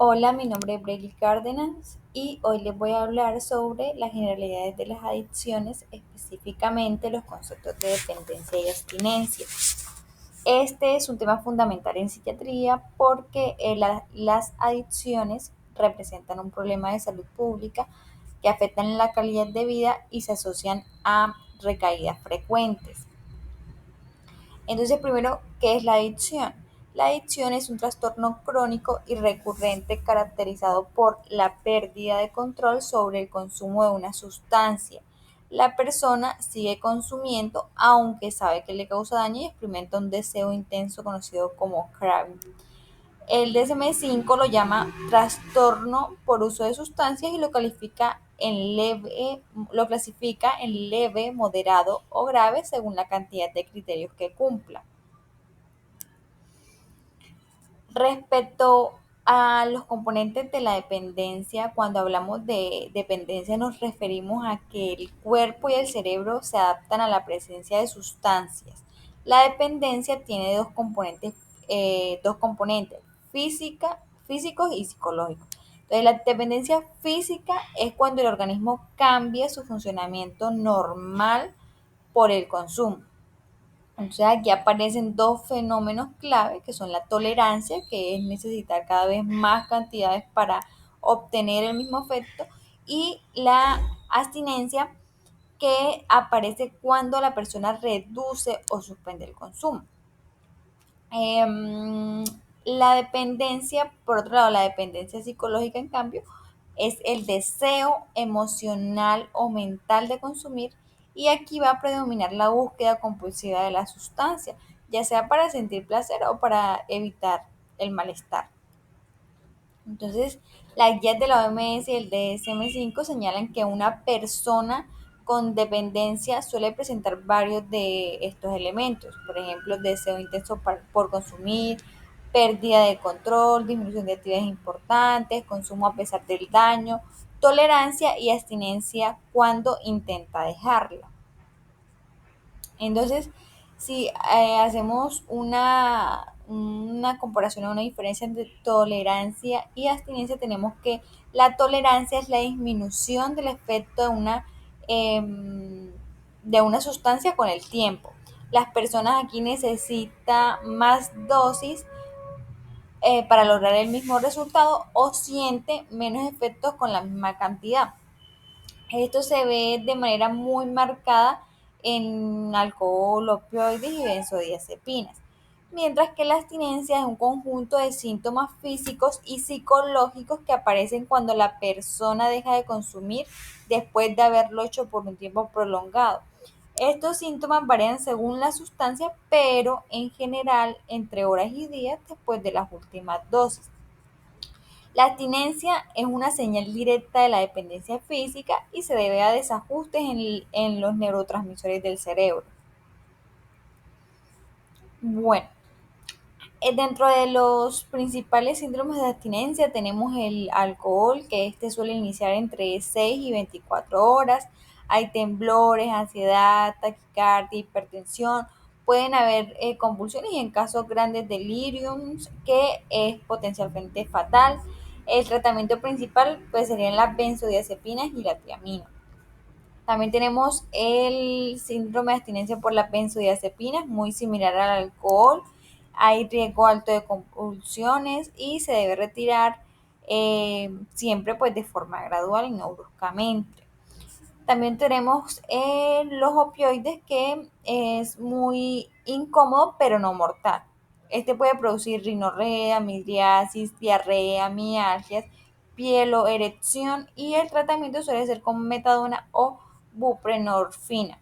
Hola, mi nombre es Brady Cárdenas y hoy les voy a hablar sobre las generalidades de las adicciones, específicamente los conceptos de dependencia y abstinencia. Este es un tema fundamental en psiquiatría porque las adicciones representan un problema de salud pública que afectan la calidad de vida y se asocian a recaídas frecuentes. Entonces, primero, ¿qué es la adicción? La adicción es un trastorno crónico y recurrente caracterizado por la pérdida de control sobre el consumo de una sustancia. La persona sigue consumiendo aunque sabe que le causa daño y experimenta un deseo intenso conocido como craving. El DSM-5 lo llama trastorno por uso de sustancias y lo clasifica en leve, moderado o grave según la cantidad de criterios que cumpla. Respecto a los componentes de la dependencia, cuando hablamos de dependencia nos referimos a que el cuerpo y el cerebro se adaptan a la presencia de sustancias. La dependencia tiene dos componentes, físicos y psicológicos. Entonces, la dependencia física es cuando el organismo cambia su funcionamiento normal por el consumo. Entonces aquí aparecen dos fenómenos clave que son la tolerancia, que es necesitar cada vez más cantidades para obtener el mismo efecto, y la abstinencia, que aparece cuando la persona reduce o suspende el consumo. Em, la dependencia, por otro lado, la dependencia psicológica, en cambio, es el deseo emocional o mental de consumir y aquí va a predominar la búsqueda compulsiva de la sustancia, ya sea para sentir placer o para evitar el malestar. Entonces, las guías de la OMS y el DSM-5 señalan que una persona con dependencia suele presentar varios de estos elementos, por ejemplo, deseo intenso por consumir, pérdida de control, disminución de actividades importantes, consumo a pesar del daño, tolerancia y abstinencia cuando intenta dejarlo. Entonces, si hacemos una comparación o una diferencia entre tolerancia y abstinencia, tenemos que la tolerancia es la disminución del efecto de una sustancia con el tiempo. Las personas aquí necesitan más dosis para lograr el mismo resultado o siente menos efectos con la misma cantidad. Esto se ve de manera muy marcada en alcohol, opioides y benzodiazepinas, mientras que la abstinencia es un conjunto de síntomas físicos y psicológicos que aparecen cuando la persona deja de consumir después de haberlo hecho por un tiempo prolongado. Estos síntomas varían según la sustancia, pero en general entre horas y días después de las últimas dosis. La abstinencia es una señal directa de la dependencia física y se debe a desajustes en los neurotransmisores del cerebro. Bueno, dentro de los principales síndromes de abstinencia tenemos el alcohol, que este suele iniciar entre 6 y 24 horas. Hay temblores, ansiedad, taquicardia, hipertensión. Pueden haber convulsiones y en casos grandes deliriums, que es potencialmente fatal. El tratamiento principal pues serían las benzodiazepinas y la tiamina. También tenemos el síndrome de abstinencia por las benzodiazepinas, muy similar al alcohol. Hay riesgo alto de convulsiones y se debe retirar siempre pues de forma gradual y no bruscamente. También tenemos los opioides, que es muy incómodo pero no mortal. Este puede producir rinorrea, midriasis, diarrea, mialgias, pieloerección y el tratamiento suele ser con metadona o buprenorfina.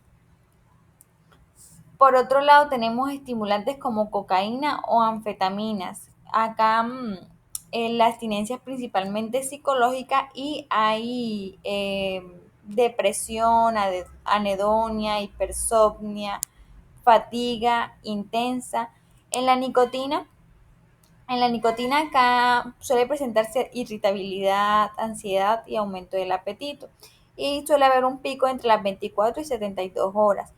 Por otro lado, tenemos estimulantes como cocaína o anfetaminas. Acá la abstinencia es principalmente psicológica y hay depresión, anedonia, hipersomnia, fatiga intensa. En la nicotina, en la nicotina acá suele presentarse irritabilidad, ansiedad y aumento del apetito. Y suele haber un pico entre las 24 y 72 horas.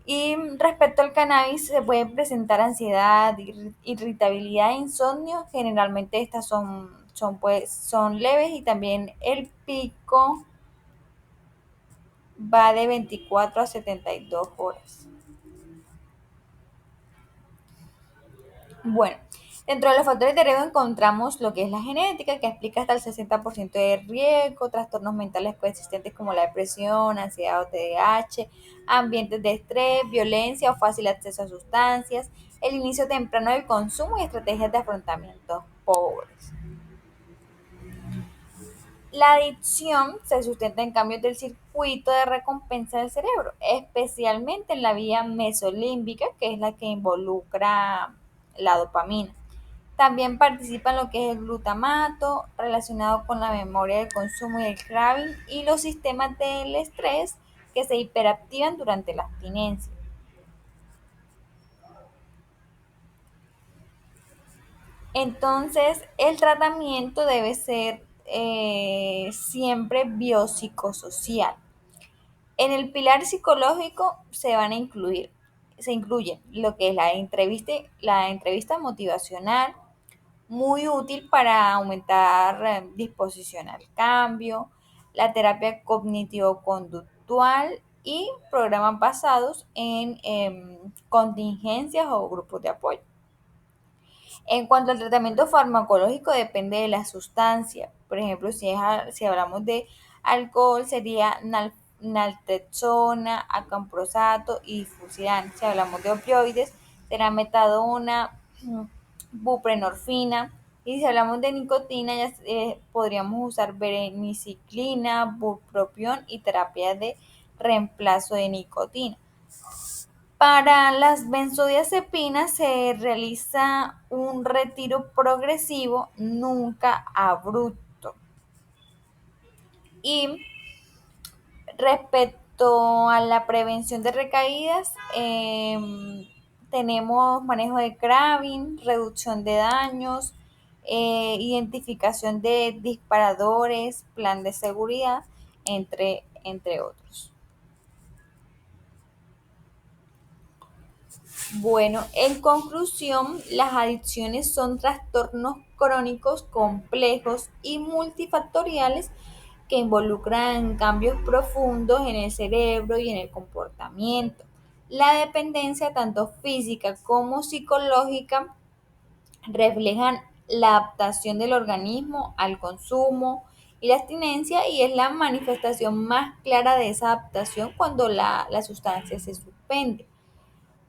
Y respecto al cannabis, se puede presentar ansiedad, irritabilidad e insomnio. Generalmente estas son leves y también el pico va de 24 a 72 horas. Bueno, dentro de los factores de riesgo encontramos lo que es la genética, que explica hasta el 60% de riesgo, trastornos mentales coexistentes como la depresión, ansiedad o TDAH, ambientes de estrés, violencia o fácil acceso a sustancias, el inicio temprano del consumo y estrategias de afrontamiento pobres. La adicción se sustenta en cambios del circuito de recompensa del cerebro, especialmente en la vía mesolímbica, que es la que involucra la dopamina. También participa en lo que es el glutamato, relacionado con la memoria del consumo y el craving, y los sistemas del estrés que se hiperactivan durante la abstinencia. Entonces, el tratamiento debe ser siempre biopsicosocial. En el pilar psicológico se incluyen lo que es la entrevista motivacional, muy útil para aumentar disposición al cambio, la terapia cognitivo-conductual y programas basados en contingencias o grupos de apoyo. En cuanto al tratamiento farmacológico, depende de la sustancia. Por ejemplo, si hablamos de alcohol, sería naltrexona, acamprosato y fusilán. Si hablamos de opioides, será metadona, buprenorfina. Y si hablamos de nicotina, ya podríamos usar bereniciclina, bupropión y terapia de reemplazo de nicotina. Para las benzodiazepinas se realiza un retiro progresivo, nunca abrupto. Y respecto a la prevención de recaídas, tenemos manejo de craving, reducción de daños, identificación de disparadores, plan de seguridad, entre otros. Bueno, en conclusión, las adicciones son trastornos crónicos complejos y multifactoriales que involucran cambios profundos en el cerebro y en el comportamiento. La dependencia, tanto física como psicológica, reflejan la adaptación del organismo al consumo y la abstinencia, y es la manifestación más clara de esa adaptación cuando la sustancia se suspende.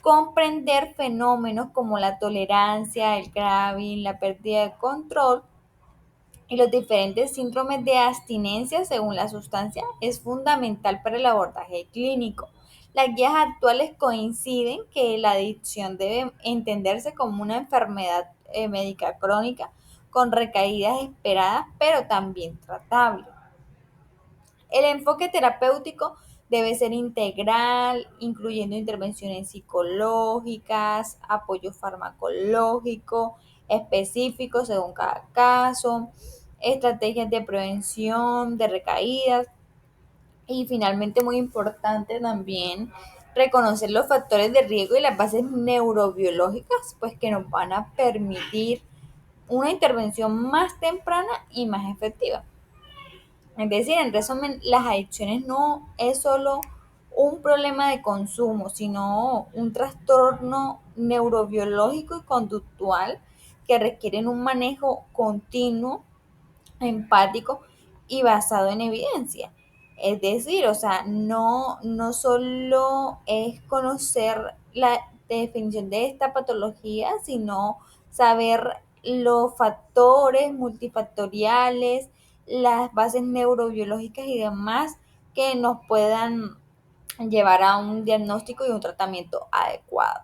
Comprender fenómenos como la tolerancia, el craving, la pérdida de control y los diferentes síndromes de abstinencia según la sustancia es fundamental para el abordaje clínico. Las guías actuales coinciden que la adicción debe entenderse como una enfermedad médica crónica con recaídas esperadas, pero también tratable. El enfoque terapéutico debe ser integral, incluyendo intervenciones psicológicas, apoyo farmacológico específico según cada caso, estrategias de prevención de recaídas y finalmente muy importante también reconocer los factores de riesgo y las bases neurobiológicas pues que nos van a permitir una intervención más temprana y más efectiva. Es decir, en resumen, las adicciones no es solo un problema de consumo, sino un trastorno neurobiológico y conductual que requieren un manejo continuo, empático y basado en evidencia. Es decir, o sea, no solo es conocer la definición de esta patología, sino saber los factores multifactoriales, las bases neurobiológicas y demás que nos puedan llevar a un diagnóstico y un tratamiento adecuado.